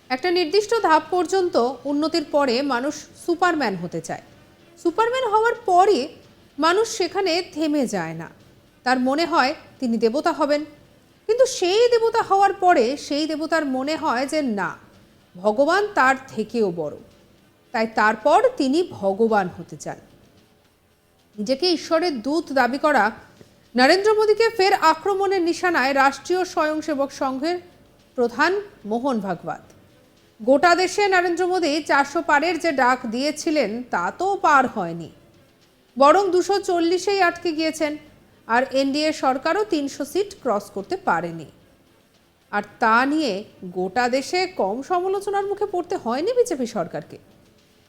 একটা নির্দিষ্ট ধাপ পর্যন্ত উন্নতির পরে মানুষ সুপারম্যান হতে চায়। সুপারম্যান হওয়ার পরে মানুষ সেখানে থেমে যায় না, তার মনে হয় তিনি দেবতা হবেন। কিন্তু সেই দেবতা হওয়ার পরে সেই দেবতার মনে হয় যে না, ভগবান তার থেকেও বড়, তাই তারপর তিনি ভগবান হতে চান। নিজেকে ঈশ্বরের দূত দাবি করা নরেন্দ্র মোদীকে ফের আক্রমণের নিশানায় রাষ্ট্রীয় স্বয়ংসেবক সংঘের প্রধান মোহন ভাগবত। গোটা দেশে নরেন্দ্র মোদী 400 পারের যে ডাক দিয়েছিলেন তা তো পার হয়নি, বরং 240-এই আটকে গিয়েছেন। আর এনডিএ সরকারও 300 সিট ক্রস করতে পারেনি। আর তা নিয়ে গোটা দেশে কম সমালোচনার মুখে পড়তে হয়নি বিজেপি সরকারকে।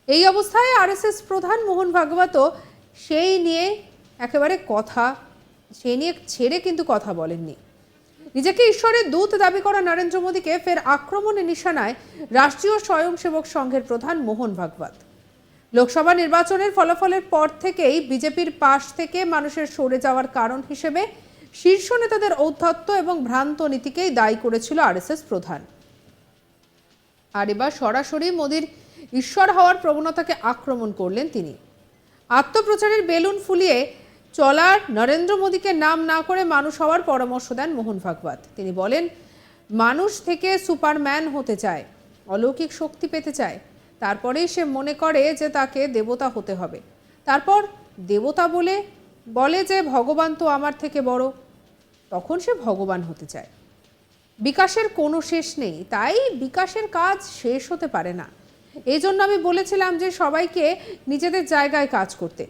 এই অবস্থায় আরএসএস প্রধান মোহন ভাগবতও সেই নিয়ে ছেড়ে কিন্তু কথা বলেননি। নিজেকে ঈশ্বরের দূত দাবি করা নরেন্দ্র মোদীকে ফের আক্রমণের নিশানায় রাষ্ট্রীয় স্বয়ংসেবক সংঘের প্রধান মোহন ভাগবত। লোকসভা নির্বাচনের ফলাফলের পর থেকেই বিজেপির পাশ থেকে মানুষের সরে যাওয়ার কারণ হিসেবে শীর্ষ নেতাদের ঔদ্ধত্য এবং ভ্রান্ত নীতিকেই দায়ী করেছিল আরএসএস প্রধান। আর এবার সরাসরি মোদীর ঈশ্বর হওয়ার প্রবণতাকে আক্রমণ করলেন তিনি। আত্মপ্রচারের বেলুন ফুলিয়ে চলার নরেন্দ্র মোদীকে নাম না করে মানুষ হওয়ার পরামর্শ দেন মোহন ভাগবত। তিনি বলেন, মানুষ থেকে সুপারম্যান হতে চায়, অলৌকিক শক্তি পেতে চায়, তারপরেই সে মনে করে যে তাকে দেবতা হতে হবে। তারপর দেবতা বলে যে ভগবান তো আমার থেকে বড়, তখন সে ভগবান হতে চায়। বিকাশের কোনো শেষ নেই, তাই বিকাশের কাজ শেষ হতে পারে না। এই জন্য আমি বলেছিলাম যে সবাইকে নিজেদের জায়গায় কাজ করতে।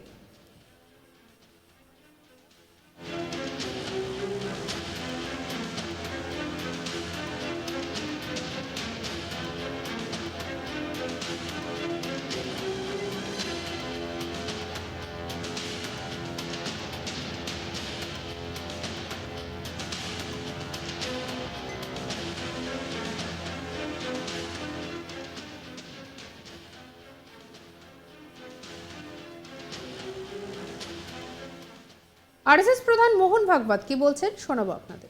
आरएसएस प्रधान मोहन भागवत की बोलছেন শোনাবো আপনাদের।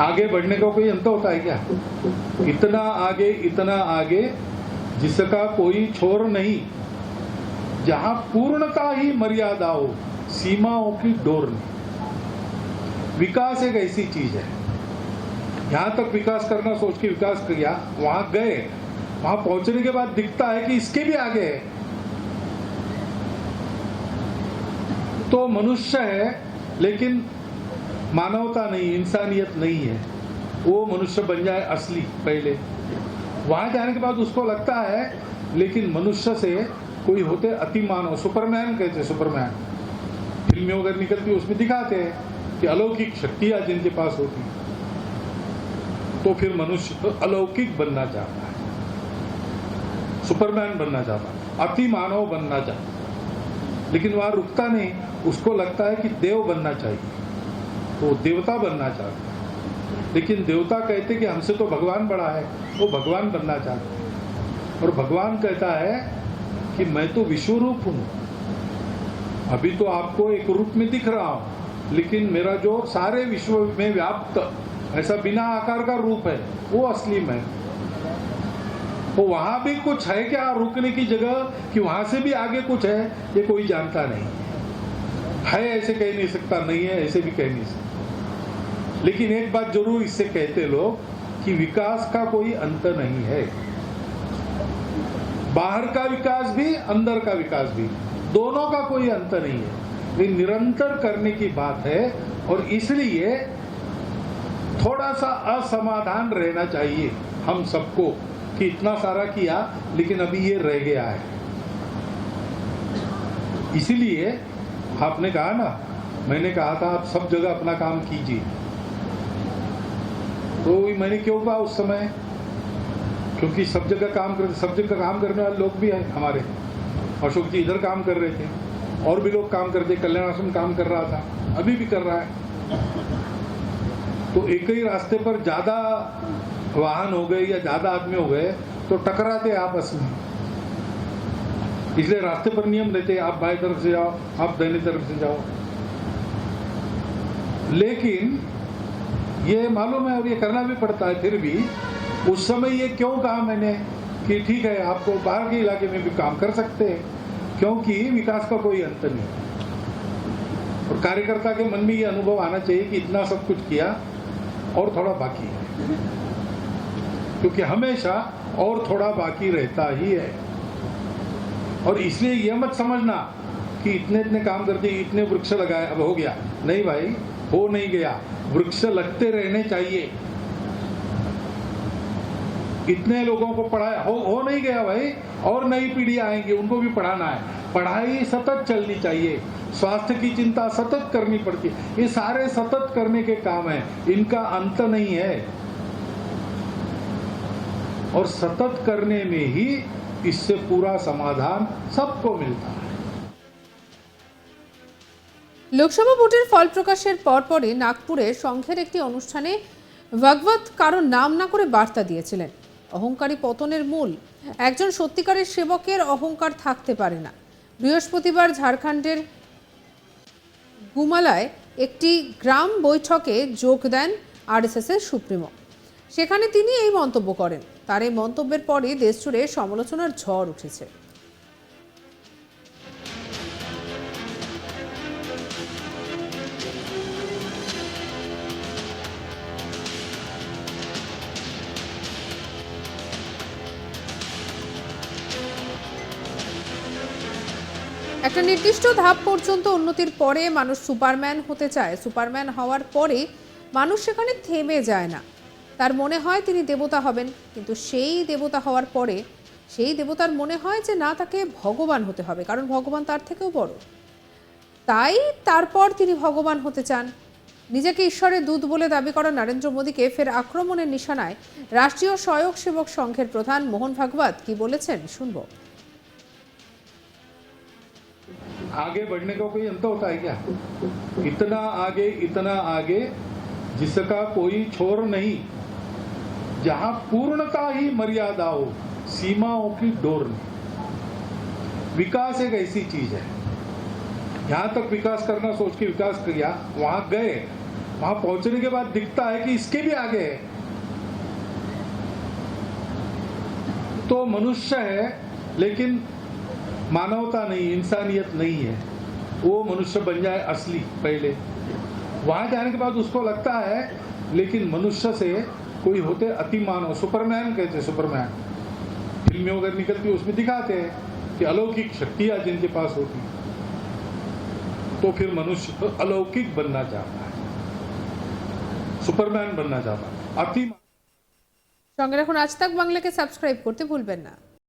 आगे बढ़ने का कोई अंत होता है क्या? इतना आगे जिसका कोई छोर नहीं, जहां पूर्णता ही मर्यादा हो, सीमाओं की डोर नहीं। विकास एक ऐसी चीज है, यहां तक विकास करना सोच के विकास किया, वहां गए, वहां पहुंचने के बाद दिखता है कि इसके भी आगे है। तो मनुष्य है लेकिन मानवता नहीं, इंसानियत नहीं है। वो मनुष्य बन जाए असली पहले, वहां जाने के बाद उसको लगता है लेकिन मनुष्य से कोई होते अति मानव, सुपरमैन कहते, सुपरमैन फिल्में अगर निकलती उसमें दिखाते हैं कि अलौकिक शक्तियां जिनके पास होती, तो फिर मनुष्य तो अलौकिक बनना चाहता है, सुपरमैन बनना चाहता है, अति मानव बनना चाहता है। लेकिन वहां रुकता नहीं, उसको लगता है कि देव बनना चाहिए, तो देवता बनना चाहता है। लेकिन देवता कहते कि हमसे तो भगवान बड़ा है, वो भगवान बनना चाहता है। और भगवान कहता है कि मैं तो विश्वरूप हूं, अभी तो आपको एक रूप में दिख रहा हूं, लेकिन मेरा जो सारे विश्व में व्याप्त ऐसा बिना आकार का रूप है, वो असली मैं। तो वहां भी कुछ है क्या रुकने की जगह, कि वहां से भी आगे कुछ है, ये कोई जानता नहीं है। ऐसे कह नहीं सकता, नहीं है ऐसे भी कह नहीं सकता। लेकिन एक बात जरूर इससे कहते लोग कि विकास का कोई अंत नहीं है। बाहर का विकास भी, अंदर का विकास भी, दोनों का कोई अंत नहीं है। ये निरंतर करने की बात है। और इसलिए थोड़ा सा असमाधान रहना चाहिए हम सबको कि इतना सारा किया लेकिन अभी ये रह गया है। इसीलिए आपने कहा ना, मैंने कहा था आप सब जगह अपना काम कीजिए, तो मैंने क्यों कहा उस समय, क्योंकि सब जगह काम करने वाले लोग भी हैं हमारे। अशोक जी इधर काम कर रहे थे, और भी लोग काम करते, कल्याण आश्रम काम कर रहा था, अभी भी कर रहा है। तो एक ही रास्ते पर ज्यादा वाहन हो गए या ज्यादा आदमी हो गए तो टकराते आपस में। इसलिए रास्ते पर नियम रहते, आप बाएं तरफ से जाओ, आप दाहिनी तरफ से जाओ। लेकिन ये मालूम है और ये करना भी पड़ता है, फिर भी उस समय ये क्यों कहा मैंने कि ठीक है आपको बाहर के इलाके में भी काम कर सकते हैं, क्योंकि विकास का कोई अंत नहीं। और कार्यकर्ता के मन में ये अनुभव आना चाहिए कि इतना सब कुछ किया और थोड़ा बाकी है, क्योंकि हमेशा और थोड़ा बाकी रहता ही है। और इसलिए ये मत समझना कि इतने इतने काम कर दिए, इतने वृक्ष लगाए, अब हो गया। नहीं भाई, हो नहीं गया। वृक्ष लगते रहने चाहिए। इतने लोगों को पढ़ाया, हो नहीं गया भाई, और नई पीढ़ी आएंगी, उनको भी पढ़ाना है। पढ़ाई सतत चलनी चाहिए, स्वास्थ्य की चिंता सतत करनी पड़ती है। ये सारे सतत करने के काम हैं, इनका अंत नहीं है। और सतत करने में ही इससे पूरा समाधान सबको मिलता है। লোকসভা ভোটের ফল প্রকাশের পরপরই নাগপুরে সংঘের একটি অনুষ্ঠানে ভাগবত কারো নাম না করে বার্তা দিয়েছিলেন, অহংকারী পতনের মূল। একজন সত্যিকারের সেবকের অহংকার থাকতে পারে না। বৃহস্পতিবার ঝাড়খণ্ডের গুমালায় একটি গ্রাম বৈঠকে যোগ দেন আরএসএস এর সুপ্রিমো। সেখানে তিনি এই মন্তব্য করেন। তার এই মন্তব্যের পরই দেশজুড়ে সমালোচনার ঝড় উঠেছে। একটা নির্দিষ্ট ধাপ পর্যন্ত উন্নতির পরে মানুষ সুপারম্যান হতে চায়। সুপারম্যান হওয়ার পরে মানুষ সেখানে থেমে যায় না। তার মনে হয় তিনি দেবতা হবেন, কিন্তু সেই দেবতা হওয়ার পরে সেই দেবতার মনে হয় যে না, তাকে ভগবান হতে হবে, কারণ ভগবান তার থেকেও বড়। তাই তারপর তিনি ভগবান হতে চান। নিজেকে ঈশ্বরের দূত বলে দাবি করা নরেন্দ্র মোদীকে ফের আক্রমণের নিশানায় রাষ্ট্রীয় স্বয়ংসেবক সংঘের প্রধান মোহন ভাগবত কি বলেছেন শুনবো। आगे बढ़ने का कोई अंत होता है क्या? इतना आगे जिसका कोई छोर नहीं, जहां पूर्णता ही मर्यादा हो, सीमाओं की डोर नहीं। विकास एक ऐसी चीज है, यहां तक विकास करना सोच के विकास किया, वहां गए, वहां पहुंचने के बाद दिखता है कि इसके भी आगे है, तो मनुष्य है लेकिन मानवता नहीं, इंसानियत नहीं है। वो मनुष्य बन जाए असली पहले, वहां जाने के बाद उसको लगता है लेकिन मनुष्य से कोई होते अति मानव, सुपरमैन कहते, सुपरमैन फिल्में अगर निकलती उसमें दिखाते हैं कि अलौकिक शक्तियां जिनके पास होती, तो फिर मनुष्य तो अलौकिक बनना चाहता है, सुपरमैन बनना चाहता है। अति সঙ্গে রাখুন আজ তাক বাংলাকে সাবস্ক্রাইব করতে ভুলবেন না।